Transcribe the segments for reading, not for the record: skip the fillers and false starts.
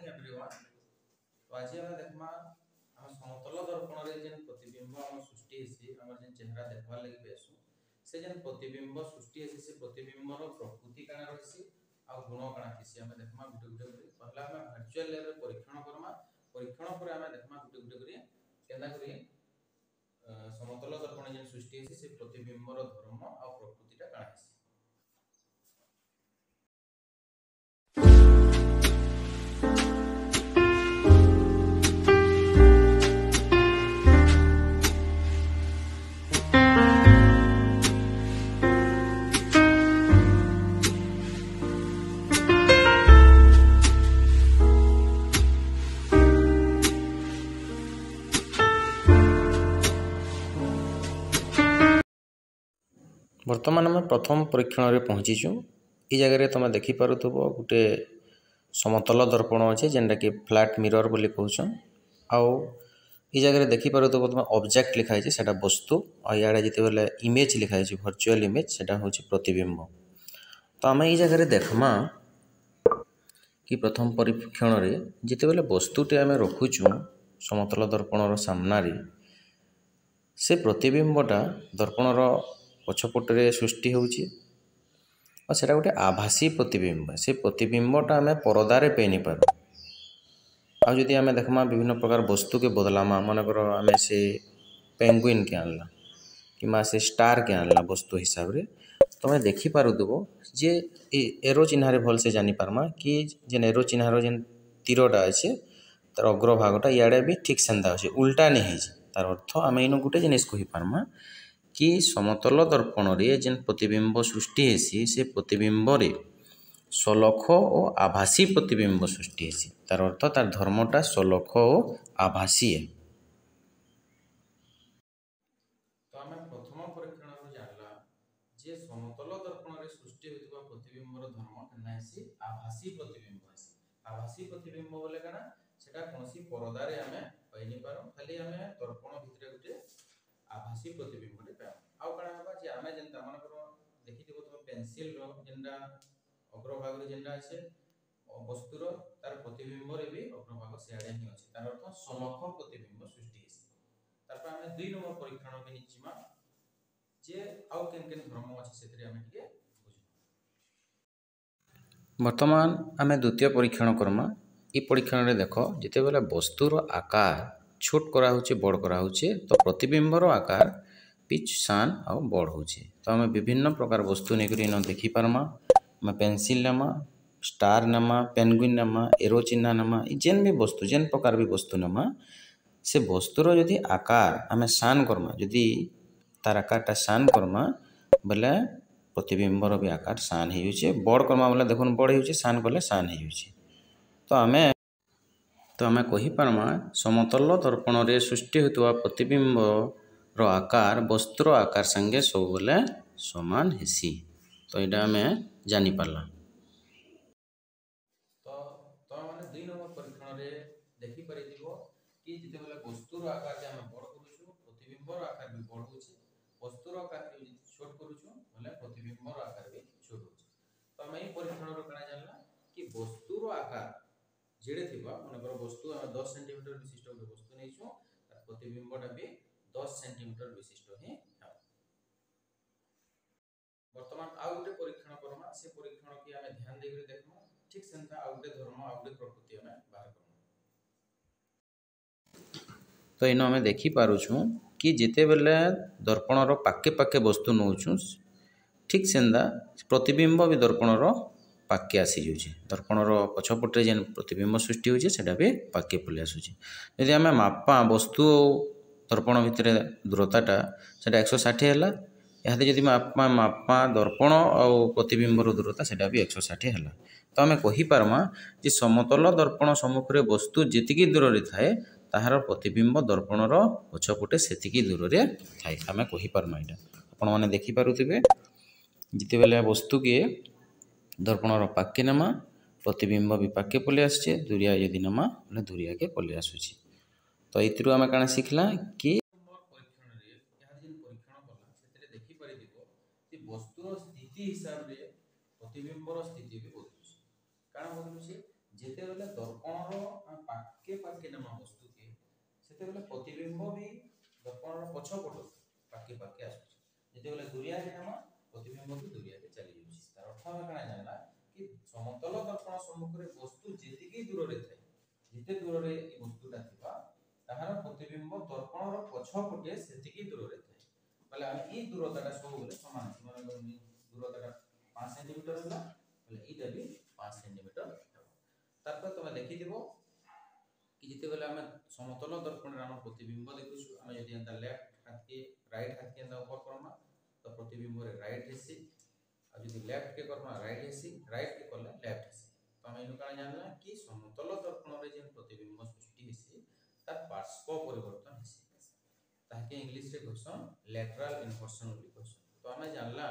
morning everyone. तो आज हम देखमा हम समतल दर्पण रे जेन प्रतिबिंब हम सृष्टि हेसी हमर जेन चेहरा देखबार लागि बेसु से जेन प्रतिबिंब सृष्टि हेसी से प्रतिबिंबर प्रकृति काना रहसी आ गुण काना थिसी हम देखमा गुटे गुटे करी पहला हम वर्चुअल लेवल परीक्षण करमा परीक्षण पर हम देखमा गुटे गुटे करी केना करी समतल दर्पण जेन सृष्टि हेसी से प्रतिबिंबर धर्म आ प्रकृतिटा काना हेसी। बर्तमान आम प्रथम परीक्षण रे पहुँचीचु ई जगह तुम देखिपुव गोटे समतल दर्पण अच्छे जेनटा कि फ्लैट मिरर बोली कहछन आउ ई जगह देखिपुव तुम ऑब्जेक्ट लिखाई से वस्तु और इे जिते बेले इमेज लिखाई वर्चुअल इमेज से हूँ प्रतिबिंब। तो आम ई जगह देखमा कि प्रथम परीक्षण रे जिते बेले वस्तुटे आम रखुचु समतल दर्पणर सामना से प्रतिबिंबटा दर्पणर पछपटे सृष्टि होउची और सेटा गोटे आभासी प्रतिबिंब से प्रतिबिंबटा आम परदारे पेनी पार आ जदि आम देखमा विभिन्न प्रकार वस्तु के बदलामा मनकर आम से पेंगुइन के आनला कि से स्टार के आनला वस्तु हिसाब रे तुम देखिपुव जे एरो चिन्ह भल से जानी पारमा कि जेन एरो चिन्हार जेन तीरटा अच्छे तार अग्रभागटा इे भी ठीक सेंदा अच्छे उल्टा नहीं है तार अर्थ आम इन गोटे जिनिस कही पारमा कि समतल दर्पण रे जेन प्रतिबिंब सृष्टि हेसी से प्रतिबिंब रे सलख और आभासी प्रतिबिंब सृष्टि हेसी तार अर्थ तार धर्मटा सलख और आभासी है। तो आम प्रथम परीक्षण रो जानला जे समतल दर्पण रे सृष्टि होइतबा प्रतिबिंबर धर्म केना हेसी आभासी प्रतिबिंब हेसी। आभासी प्रतिबिंब बोले काना सेटा कोनसी परदा रे आमे पाइनी पारो खाली आमे दर्पण भितरे गुटे आभासी प्रतिबिंब रे पाओ आउ काना हबा जे आमे जेंता मानकर देखिथिबो तुम पेंसिल रो जेंडा अग्रभाग रे जेंडा আছে वस्तुर तार प्रतिबिंब रे भी अग्रभाग सेआडे ही अछि तार अर्थ समख प्रतिबिंब सृष्टि हेसी। तापर आमे 2 नंबर परीक्षण के निचिमा जे आउ केन केन धर्म अछि सेतरे आमे टिके बुझिबा। वर्तमान आम द्वितीय परीक्षण करमा ई परीक्षण रे देख जिते बेले वस्तुर आकार छोट करा होचे बड़ करा होचे तो प्रतिबिंबर आकार पिच सान आ बड़ होचे। तो आम विभिन्न प्रकार वस्तु नहीं देखी पारमा आम पेंसिल नमा स्टार नमा पेंगुइन नमा एरो चिन्ह नमा जेन भी वस्तु जेन प्रकार भी वस्तु नमा से वस्तुर यदि आकार आम सान करमा यदि तार आकारटा सान करमा बोले प्रतिबिंबर भी आकार सान हो बड़ करमा बोले देखुन बड़ हो सान कले सान हो। तो आम कही पारमा समतल दर्पण रे सृष्टि होता प्रतिबिंब रो आकार वस्तुर आकार संगे सब बोले समान हेसी। तो यहाँ आम जानी पारला। तो माने 2 नंबर परीक्षण रे देखि परिदिबो कि जिते बेले वस्तुर आकार के हम बड़ करूछु प्रतिबिंबर आकार भी बड़ होछि वस्तुर आकार के छोट करूछु बोले प्रतिबिंबर आकार भी छोट होछि। तो हम ई परीक्षण रो कना जानला कि वस्तुर आकार जेडे थिबा मनकर वस्तु 10 सेंटीमीटर विशिष्ट गोटे वस्तु नैछु तार प्रतिबिंबटा भी 10 सेंटीमीटर विशिष्ट ही है। वर्तमान आउ गोटे परीक्षण करमा से परीक्षण की आमे ध्यान देकर देखमा ठीक सेंता आउ गोटे धर्म आउ गोटे प्रकृति आमे बाहर करमा। तो इन आम देखी पारुछु कि जिते बेले दर्पणर पाके पाके वस्तु नौछु ठीक सेंदा प्रतिबिंब भी दर्पणर पाके आसी जाउछि दर्पणर पछपटे जेन प्रतिबिंब सृष्टि होछि सेटा भी पाके पले आसुछि। यदि आम मापा वस्तु दर्पण भितर दूरताटा सेटा 160 हैला यादे जदि मापा दर्पण और प्रतिबिंबर दूरता सेटा भी 160 हैला। तो आम कहि पारमा जे समतल दर्पण सम्मुख रे वस्तु जेतिकी दूर रे थाए ताहार प्रतिबिंब दर्पणर पछपटे सेतिकी दूर रे थाए आम कहि पारमा। एटा आपण माने देखि पारुथिबे जिते बेले वस्तु के दर्पणर पाके नमा प्रतिबिंब भी पाके पले आसछे दूरिया यदि नमा बोले दूरिया के पले आसुछि। तो एतिरु आम काना सिखला कि परीक्षण रे यार जेन परीक्षण कला सेतरे देखि परिदिबो कि वस्तुर स्थिति हिसाब रे प्रतिबिंबर स्थिति भी बदलुछि काना बदलुछि ଯେତେବେଳେ ଦର୍ପଣର ପାଖେ ପାଖେ ନେମା ବସ୍ତୁକେ ସେତେବେଳେ ପ୍ରତିବିମ୍ବ ବି ଦର୍ପଣର ପଛପଟ ପାଖେ ପାଖେ ଆସୁଛି। ଯେତେବେଳେ ଦୁରିଆରେ ନେମା ପ୍ରତିବିମ୍ବ ବି ଦୁରିଆରେ ଚାଲି ଯାଉଛି। ତାର ଅର୍ଥ ଆମେ କାଣା ଜାଣିଲା କି ସମତଳ ଦର୍ପଣ ସମ୍ମୁଖରେ ବସ୍ତୁ ଯେତିକି ଦୂରରେ ଥାଏ, ଯେତେ ଦୂରରେ ଏ ବସ୍ତୁଟା ଥିବା ତାହାର ପ୍ରତିବିମ୍ବ ଦର୍ପଣର ପଛପଟେ ସେତିକି ଦୂରରେ ଥାଏ। ବୋଲେ ଆମେ এই ଦୂରତାଟା ସବୁବେଳେ ସମାନ ଅଛି। ମାନେ ଦୂରତାଟା 5 ସେଣ୍ଟିମିଟର ହେଲା ବୋଲେ এইটা ବି 5 সেন্টিমিটার ହେବ। তারপর তুমি দেখিଥିବ कि যেତେବେଳେ ଆମେ ସମତଳ ଦର୍ପଣରେ ଆମ ପ୍ରତିବିମ୍ବ ଦେଖୁଛୁ, ଆମେ ଯଦି ଏନ୍ତା ଲେଫ୍ଟ ହାତକେ ରାଇଟ୍ ହାତକେ ଏନ୍ତା ଉପର କର୍ମା ତ ପ୍ରତିବିମ୍ବରେ ରାଇଟ୍ ହେସି, ଆଉ ଯଦି ଲେଫ୍ଟ କେ କର୍ମା ରାଇଟ୍ ହେସି, ରାଇଟ୍ କେ କଲେ ଲେଫ୍ଟ ହେସି। ତ ଆମେ ଏନୁ କାଣା ଜାଣିଲା कि ସମତଳ ଦର୍ପଣରେ ଯେନ୍ ପ୍ରତିବିମ୍ବ ସୃଷ୍ଟି ହେସି ତାର ପାର୍ଶ୍ୱ ପରିବର୍ତ୍ତନ ହେସି, ତାହାକେ ଇଂଲିଶରେ कहसन ଲେଟରାଲ ଇନଭର୍ସନ ବୋଲି कहसन। ତ ଆମେ ଜାଣିଲା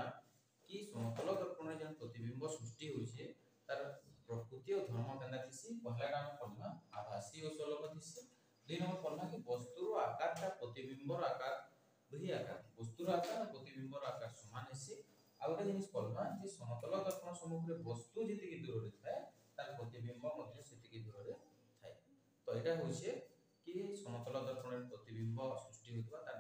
कि ସମତଳ ଦର୍ପଣରେ ଯେନ୍ ପ୍ରତିବିମ୍ବ ସୃଷ୍ଟି होइछे ତାର प्रकृति और धर्म केना थिसी। पहला हम पढ़ला आभासी और सलग थिसी। दुई नंबर पढ़ला कि वस्तुर आकारटा प्रतिबिंबर आकार दुही आकार, वस्तुर आकार और प्रतिबिंबर आकार समान हेसी। आ गोटे जिनिस पढ़ला जे समतल दर्पण सम्मुखरे वस्तु जेतिकी दूर रे थाए तार प्रतिबिंब मध्ये सेतिकी दूर रे थाए। तो एटा होइछे कि समतल दर्पणर प्रतिबिंब सृष्टि होतबा तार